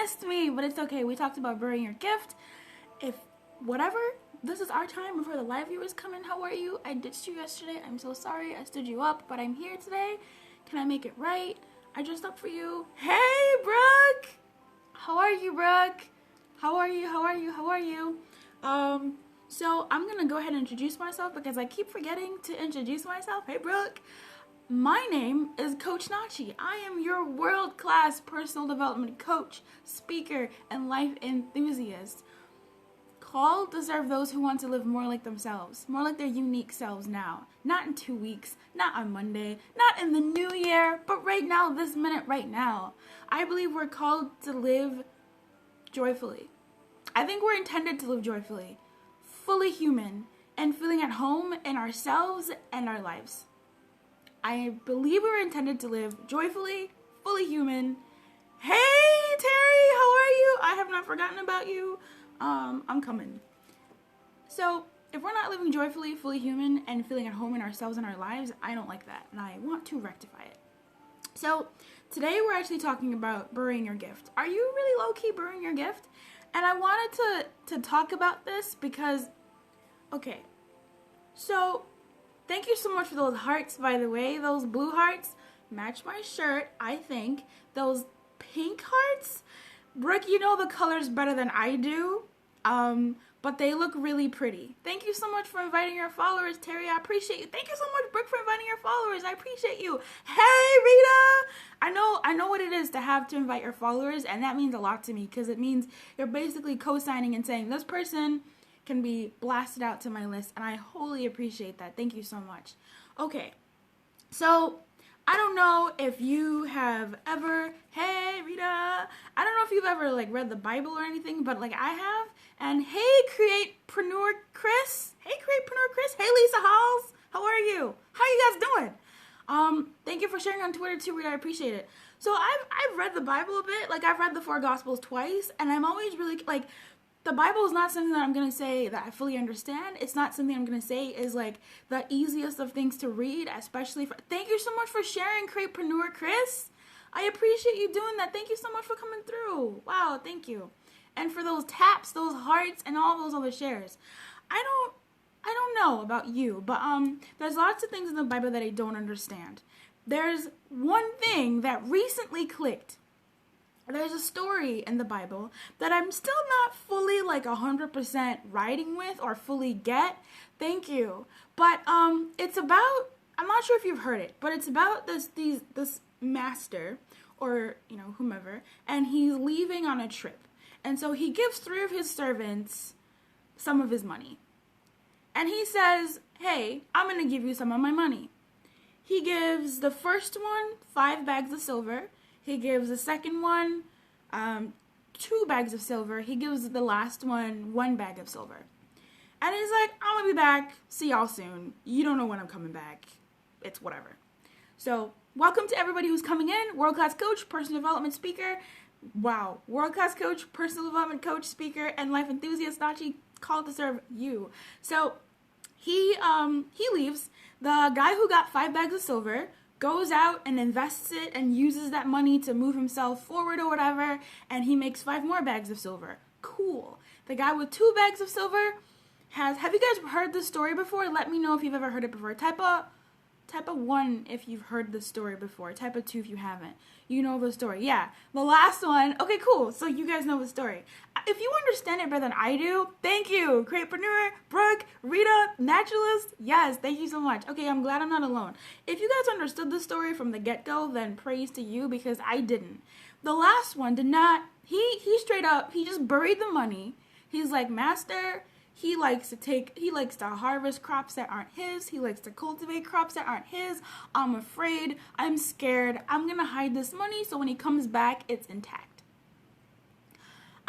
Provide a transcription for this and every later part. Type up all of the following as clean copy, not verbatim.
missed me, but it's okay. We talked about burying your gift. If whatever, this is our time before the live viewers come in. How are you? I ditched you yesterday. I'm so sorry. I stood you up, but I'm here today. Can I make it right? I dressed up for you. Hey, Brooke! How are you, Brooke? How are you? How are you? How are you? So I'm gonna go ahead and introduce myself because I keep forgetting to introduce myself. Hey, Brooke. My name is Coach Nachi. I am your world-class personal development coach, speaker, and life enthusiast. Called to serve those who want to live more like themselves, more like their unique selves now. Not in 2 weeks, not on Monday, not in the new year, but right now, this minute, right now. I believe we're called to live joyfully. I think we're intended to live joyfully, fully human, and feeling at home in ourselves and our lives. I believe we were intended to live joyfully, fully human. Hey, Terry, how are you? I have not forgotten about you. I'm coming. So, if we're not living joyfully, fully human, and feeling at home in ourselves and our lives, I don't like that, and I want to rectify it. So, today we're actually talking about burying your gift. Are you really low-key burying your gift? And I wanted to talk about this because, okay, so thank you so much for those hearts, by the way. Those blue hearts match my shirt, I think. Those pink hearts, Brooke, you know the colors better than I do, but they look really pretty. Thank you so much for inviting your followers, Terry. I appreciate you. Thank you so much, Brooke, for inviting your followers. I appreciate you. Hey, Rita! I know what it is to have to invite your followers, and that means a lot to me because it means you're basically co-signing and saying this person can be blasted out to my list, and I wholly appreciate that. Thank you so much. Okay, so I don't know if you have ever, hey Rita, I don't know if you've ever read the Bible or anything, but I have. And hey, Createpreneur Chris, hey Lisa Halls, how are you? How are you guys doing? Thank you for sharing on Twitter too, Rita. I appreciate it. So I've read the Bible a bit. I've read the 4 Gospels twice, and I'm always really the Bible is not something that I'm going to say that I fully understand. It's not something I'm going to say is the easiest of things to read, especially for, thank you so much for sharing, Createpreneur Chris. I appreciate you doing that. Thank you so much for coming through. Wow, thank you. And for those taps, those hearts, and all those other shares. I don't know about you, but there's lots of things in the Bible that I don't understand. There's one thing that recently clicked. There's a story in the Bible that I'm still not fully 100% riding with or fully get. Thank you. But it's about, I'm not sure if you've heard it, but it's about this master or whomever, and he's leaving on a trip. And so he gives 3 of his servants some of his money. And he says, "Hey, I'm going to give you some of my money." He gives the first one 5 bags of silver. He gives the second one 2 bags of silver. He gives the last one 1 bag of silver. And he's like, "I'm going to be back. See y'all soon. You don't know when I'm coming back. It's whatever." So, welcome to everybody who's coming in. World-class coach, personal development speaker. Wow. World-class coach, personal development coach, speaker, and life enthusiast, Nachi, called to serve you. So, he leaves. The guy who got 5 bags of silver goes out and invests it and uses that money to move himself forward or whatever, and he makes 5 more bags of silver. Cool. The guy with 2 bags of silver have you guys heard this story before? Let me know if you've ever heard it before. Type a 1 if you've heard the story before. Type a 2 if you haven't. You know the story. Yeah. The last one. Okay, cool. So you guys know the story. If you understand it better than I do, thank you. Createpreneur, Brooke, Rita, Naturalist. Yes, thank you so much. Okay, I'm glad I'm not alone. If you guys understood the story from the get-go, then praise to you because I didn't. The last one did not. He straight up, he just buried the money. He's like, "Master," he likes to harvest crops that aren't his. He likes to cultivate crops that aren't his. I'm afraid. I'm scared. I'm going to hide this money so when he comes back, it's intact.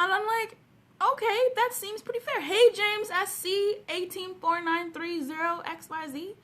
And I'm like, okay, that seems pretty fair. Hey, James SC 184930XYZ.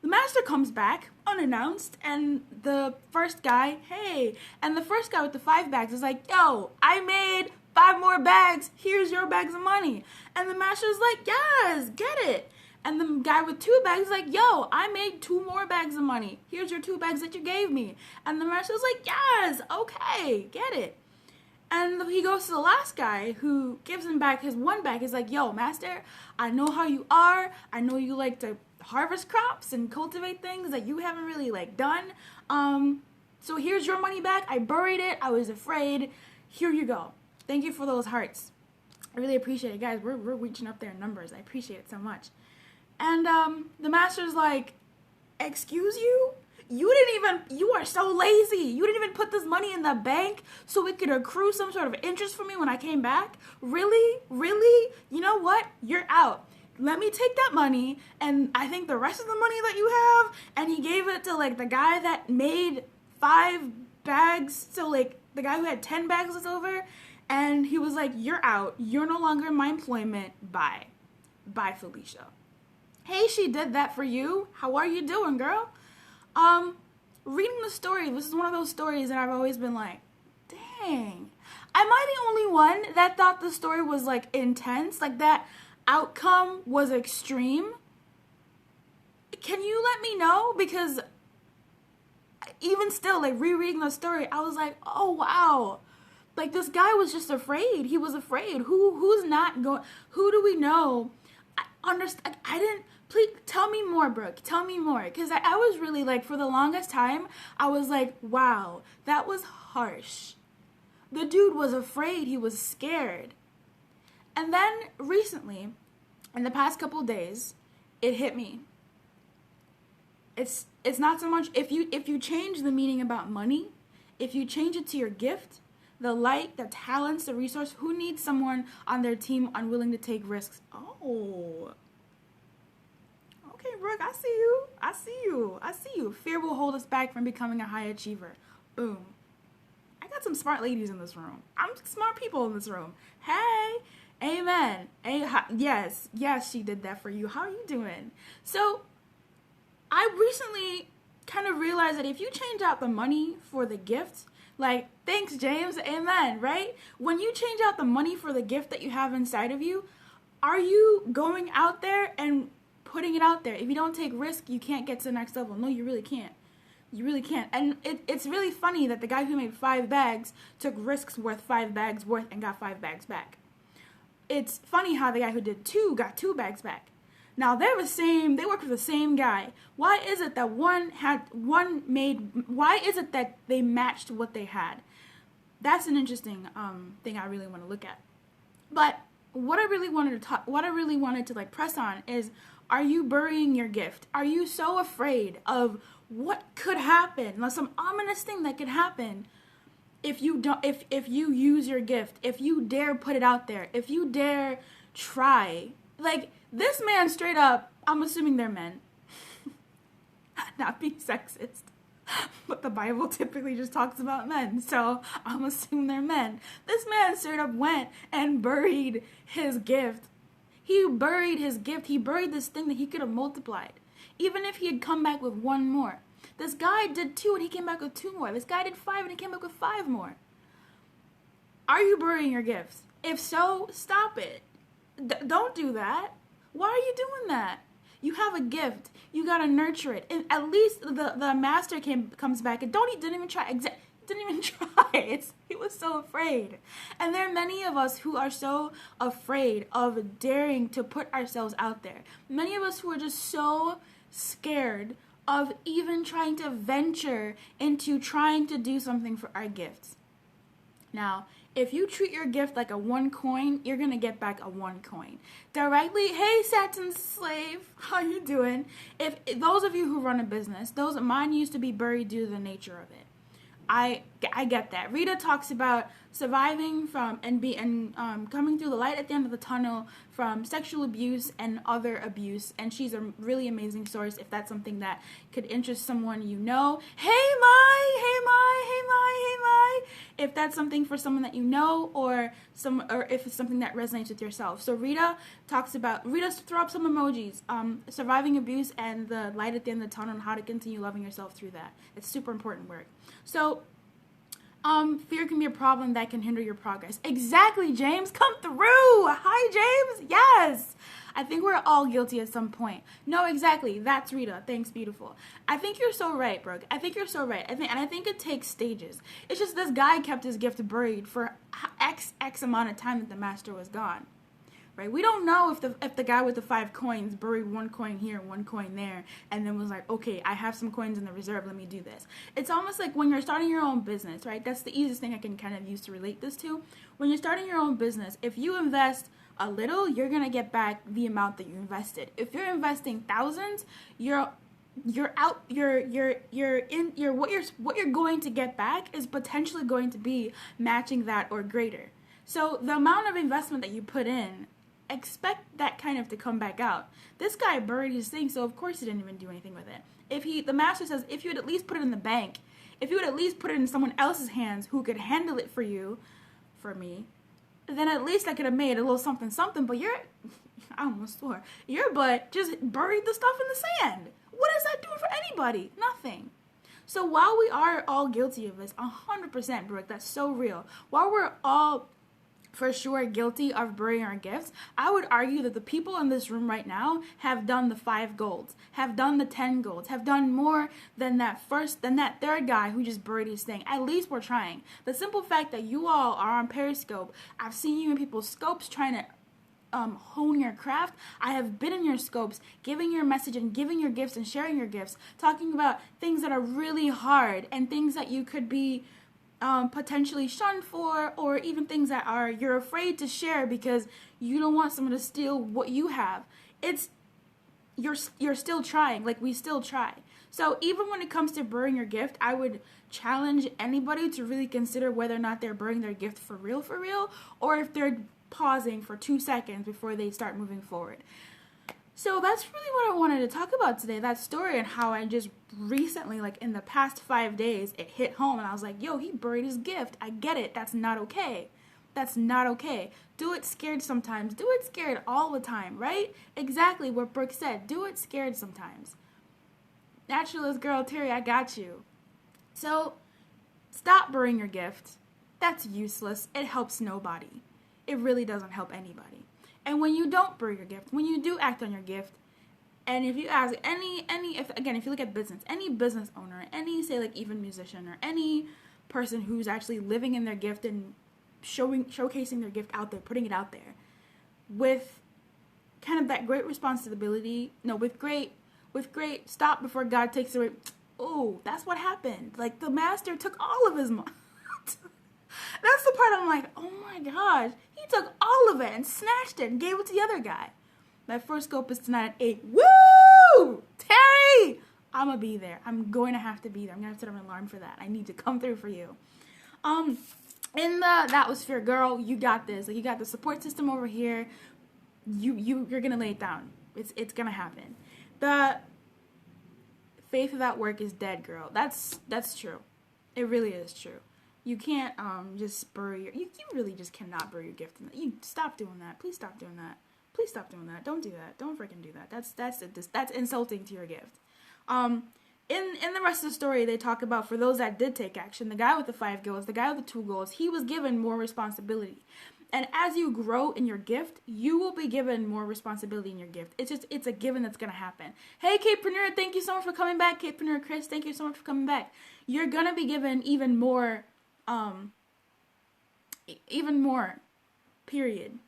The master comes back unannounced, and the first guy with the 5 bags is like, "Yo, I made 5 more bags. Here's your bags of money." And the master's like, "Yes, get it." And the guy with 2 bags is like, "Yo, I made 2 more bags of money. Here's your 2 bags that you gave me." And the master's like, "Yes, okay, get it." And he goes to the last guy who gives him back his one bag. He's like, yo, master, I know how you are. I know you like to harvest crops and cultivate things that you haven't really like done. So here's your money back. I buried it. I was afraid. Here you go. Thank you for those hearts. I really appreciate it, guys. We're reaching up there in numbers. I appreciate it so much. And the master's like, excuse you? You are so lazy. You didn't even put this money in the bank so we could accrue some sort of interest for me when I came back? Really? Really? You know what? You're out. Let me take that money, and I think the rest of the money that you have, and he gave it to, like, the guy that made 5 bags, so, like, the guy who had 10 bags was over, and he was like, you're out. You're no longer in my employment. Bye. Bye, Felicia. Hey, she did that for you. How are you doing, girl? Reading the story, this is one of those stories that I've always been like, dang. Am I the only one that thought the story was, like, intense? Like, that outcome was extreme? Can you let me know? Because even still, like, rereading the story, I was like, oh, wow. Like, this guy was just afraid. He was afraid. Who's not going? Who do we know? I didn't. Please tell me more, Brooke. Tell me more. Because I was really like, for the longest time, I was like, wow, that was harsh. The dude was afraid. He was scared. And then recently, in the past couple of days, it hit me. It's not so much if you change the meaning about money, if you change it to your gift, the light, the talents, the resource, who needs someone on their team unwilling to take risks? Oh. Okay, Brooke, I see you. I see you. I see you. Fear will hold us back from becoming a high achiever. Boom. I got some smart ladies in this room. I'm smart people in this room. Hey, amen. Yes, she did that for you. How are you doing? So, I recently kind of realized that if you change out the money for the gift, like, thanks, James, amen, right? When you change out the money for the gift that you have inside of you, are you going out there and putting it out there? If you don't take risk, you can't get to the next level. No, you really can't. You really can't. And it's really funny that the guy who made 5 bags took risks worth 5 bags worth and got 5 bags back. It's funny how the guy who did 2 got 2 bags back. Now, they worked for the same guy. Why is it that why is it that they matched what they had? That's an interesting thing I really want to look at. But what I really wanted to like press on is, are you burying your gift? Are you so afraid of what could happen? Like some ominous thing that could happen if you use your gift, if you dare put it out there, if you dare try. Like, this man straight up, I'm assuming they're men. Not being sexist. But the Bible typically just talks about men, so I'm assuming they're men. This man straight up went and buried his gift. He buried his gift. He buried this thing that he could have multiplied. Even if he had come back with 1 more. This guy did 2 and he came back with 2 more. This guy did 5 and he came back with 5 more. Are you burying your gifts? If so, stop it. Don't do that. Why are you doing that? You have a gift. You gotta nurture it. And at least the master comes back and didn't even try. Didn't even try. He was so afraid. And there are many of us who are so afraid of daring to put ourselves out there. Many of us who are just so scared of even trying to venture into trying to do something for our gifts. Now, if you treat your gift like a 1 coin, you're going to get back a 1 coin. Directly, hey, Satin Slave, how you doing? If those of you who run a business, mine used to be buried due to the nature of it. I get that. Rita talks about surviving from and coming through the light at the end of the tunnel from sexual abuse and other abuse, and she's a really amazing source if that's something that could interest someone you know. Hey Mai, hey Mai, hey Mai, hey Mai. If that's something for someone that you know, or if it's something that resonates with yourself. So Rita throw up some emojis. Surviving abuse and the light at the end of the tunnel and how to continue loving yourself through that. It's super important work. So Fear can be a problem that can hinder your progress. Exactly, James. Come through. Hi, James. Yes. I think we're all guilty at some point. No, exactly. That's Rita. Thanks, beautiful. I think you're so right, Brooke. I think you're so right. I think it takes stages. It's just this guy kept his gift buried for X amount of time that the master was gone. Right? We don't know if the guy with the 5 coins buried 1 coin here, 1 coin there, and then was like, okay, I have some coins in the reserve, let me do this. It's almost like when you're starting your own business, right? That's the easiest thing I can kind of use to relate this to. When you're starting your own business, if you invest a little, you're gonna get back the amount that you invested. If you're investing thousands, what you're going to get back is potentially going to be matching that or greater. So the amount of investment that you put in, expect that kind of to come back out. This guy buried his thing, so of course he didn't even do anything with it. The master says, if you would at least put it in the bank, if you would at least put it in someone else's hands who could handle it for me, then at least I could have made a little something, but I almost swore, your butt just buried the stuff in the sand. What is that doing for anybody? Nothing. So while we are all guilty of this, 100%, Brooke, that's so real. While we're all for sure guilty of burying our gifts, I would argue that the people in this room right now have done the 5 golds, have done the 10 golds, have done more than that third guy who just buried his thing. At least we're trying. The simple fact that you all are on Periscope, I've seen you in people's scopes trying to hone your craft. I have been in your scopes, giving your message and giving your gifts and sharing your gifts, talking about things that are really hard and things that you could be potentially shunned for, or even things that you're afraid to share because you don't want someone to steal what you have. You're still trying, like we still try. So even when it comes to burying your gift, I would challenge anybody to really consider whether or not they're burying their gift for real, or if they're pausing for 2 seconds before they start moving forward. So that's really what I wanted to talk about today, that story, and how I just recently, like in the past 5 days, it hit home and I was like, yo, he buried his gift. I get it. That's not okay. That's not okay. Do it scared sometimes. Do it scared all the time, right? Exactly what Brooke said. Do it scared sometimes. Naturalist girl, Terry, I got you. So stop burying your gift. That's useless. It helps nobody. It really doesn't help anybody. And when you don't bury your gift, when you do act on your gift, and if you ask if you look at business, any business owner, any, say, like even musician, or any person who's actually living in their gift and showcasing their gift out there, putting it out there, with kind of that great responsibility, with great stop before God takes away. Oh, that's what happened. Like the master took all of his money. That's the part I'm like, oh my gosh. He took all of it and snatched it and gave it to the other guy. My first scope is tonight at 8. Woo! Terry! I'm going to be there. I'm going to have to be there. I'm going to have to set an alarm for that. I need to come through for you. That was fair, girl. You got this. Like, you got the support system over here. You're going to lay it down. It's going to happen. The faith without work is dead, girl. That's true. It really is true. You can't just bury you really just cannot bury your gift. You stop doing that. Please stop doing that. Please stop doing that. Don't do that. Don't freaking do that. That's insulting to your gift. In the rest of the story, they talk about, for those that did take action, the guy with the 5 goals, the guy with the 2 goals, he was given more responsibility. And as you grow in your gift, you will be given more responsibility in your gift. It's a given that's going to happen. Hey, Capepreneur, thank you so much for coming back. Capepreneur Chris, thank you so much for coming back. You're going to be given even more, period.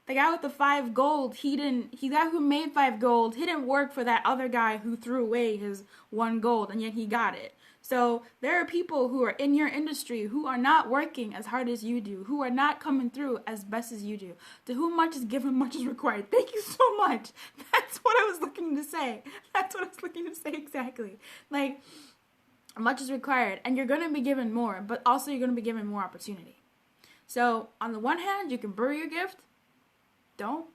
The guy with the 5 gold, the guy who made 5 gold, he didn't work for that other guy who threw away his 1 gold, and yet he got it. So there are people who are in your industry who are not working as hard as you do, who are not coming through as best as you do. To whom much is given, much is required. Thank you so much. That's what I was looking to say. Exactly. Like, much is required, and you're going to be given more, but also you're going to be given more opportunity. So on the one hand, you can bury your gift. Don't.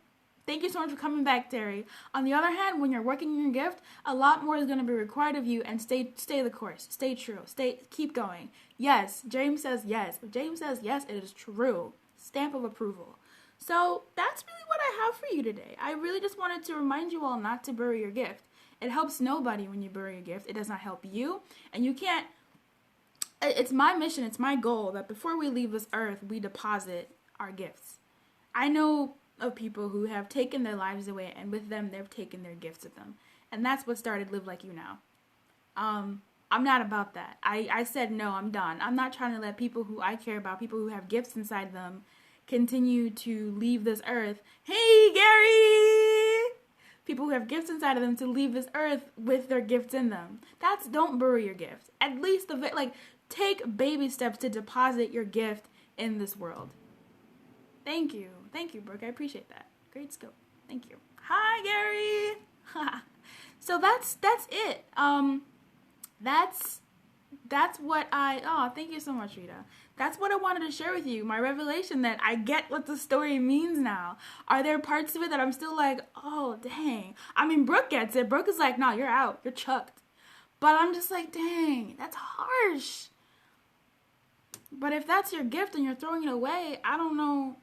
Thank you so much for coming back, Terry. On the other hand, when you're working on your gift, a lot more is going to be required of you, and stay the course. Stay true. Keep going. Yes, James says yes. If James says yes, it is true. Stamp of approval. So that's really what I have for you today. I really just wanted to remind you all not to bury your gift. It helps nobody when you bury your gift. It does not help you, and you can't it's my mission, it's my goal that before we leave this earth, we deposit our gifts. I know of people who have taken their lives away, and with them, they've taken their gifts with them. And that's what started Live Like You Now. I'm not about that. I said, no, I'm done. I'm not trying to let people who I care about, people who have gifts inside them, continue to leave this earth. Hey, Gary! People who have gifts inside of them to leave this earth with their gifts in them. Don't bury your gifts. At least, take baby steps to deposit your gift in this world. Thank you. Thank you, Brooke. I appreciate that. Great scope. Thank you. Hi, Gary! So that's it. That's what thank you so much, Rita. That's what I wanted to share with you. My revelation that I get what the story means now. Are there parts of it that I'm still like, oh, dang. I mean, Brooke gets it. Brooke is like, no, you're out. You're chucked. But I'm just like, dang, that's harsh. But if that's your gift and you're throwing it away, I don't know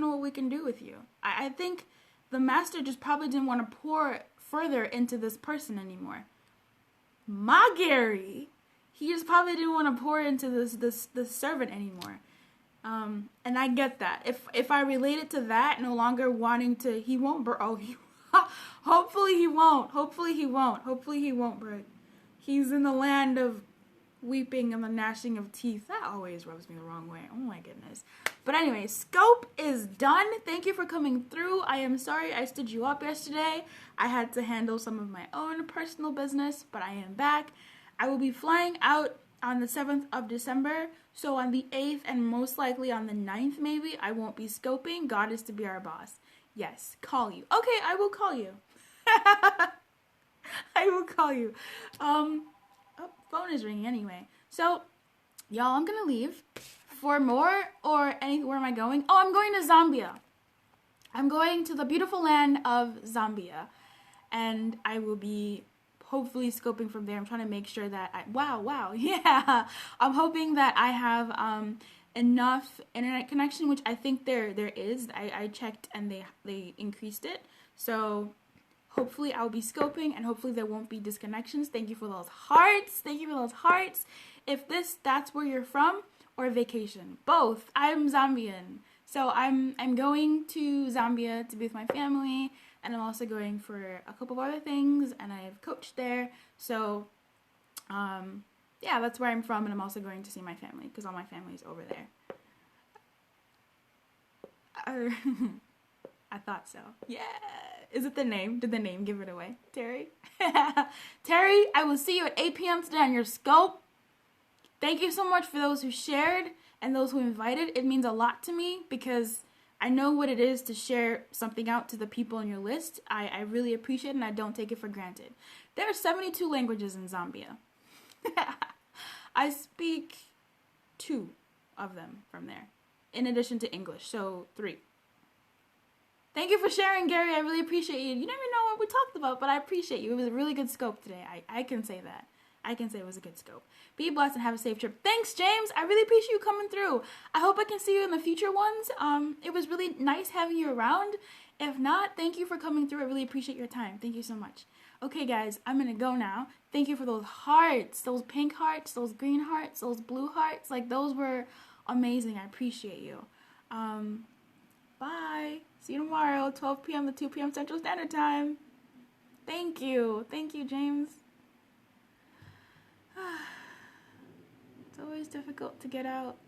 what we can do with you. I think the master just probably didn't want to pour further into this person anymore. My Gary, he just probably didn't want to pour into this servant anymore. And I get that. If I relate it to that, no longer wanting to, he won't, hopefully he won't break. He's in the land of weeping and the gnashing of teeth. That always rubs me the wrong way. Oh my goodness. But anyway, scope is done. Thank you for coming through. I am sorry I stood you up yesterday. I had to handle some of my own personal business, but I am back. I will be flying out on the 7th of December. So on the 8th and most likely on the 9th maybe, I won't be scoping. God is to be our boss. Yes, call you. Okay, I will call you. I will call you. Phone is ringing anyway. So, y'all, I'm gonna leave. For more where am I going? Oh, I'm going to Zambia. I'm going to the beautiful land of Zambia. And I will be hopefully scoping from there. I'm trying to make sure that wow, yeah. I'm hoping that I have enough internet connection, which I think there is. I checked and they increased it. So hopefully I'll be scoping and hopefully there won't be disconnections. Thank you for those hearts. If that's where you're from or vacation. Both. I'm Zambian. So I'm going to Zambia to be with my family, and I'm also going for a couple of other things, and I've coached there. So yeah, that's where I'm from, and I'm also going to see my family because all my family's over there. I thought so. Yeah. Is it the name? Did the name give it away? Terry? Terry, I will see you at 8 p.m. today on your scope. Thank you so much for those who shared and those who invited. It means a lot to me because I know what it is to share something out to the people on your list. I really appreciate it and I don't take it for granted. There are 72 languages in Zambia. I speak 2 of them from there, in addition to English, so 3. Thank you for sharing, Gary. I really appreciate you. You never know what we talked about, but I appreciate you. It was a really good scope today. I can say that. I can say it was a good scope. Be blessed and have a safe trip. Thanks, James. I really appreciate you coming through. I hope I can see you in the future ones. It was really nice having you around. If not, thank you for coming through. I really appreciate your time. Thank you so much. Okay, guys, I'm going to go now. Thank you for those hearts, those pink hearts, those green hearts, those blue hearts. Like, those were amazing. I appreciate you. Bye. See you tomorrow, 12 p.m. to 2 p.m. Central Standard Time. Thank you. Thank you, James. It's always difficult to get out.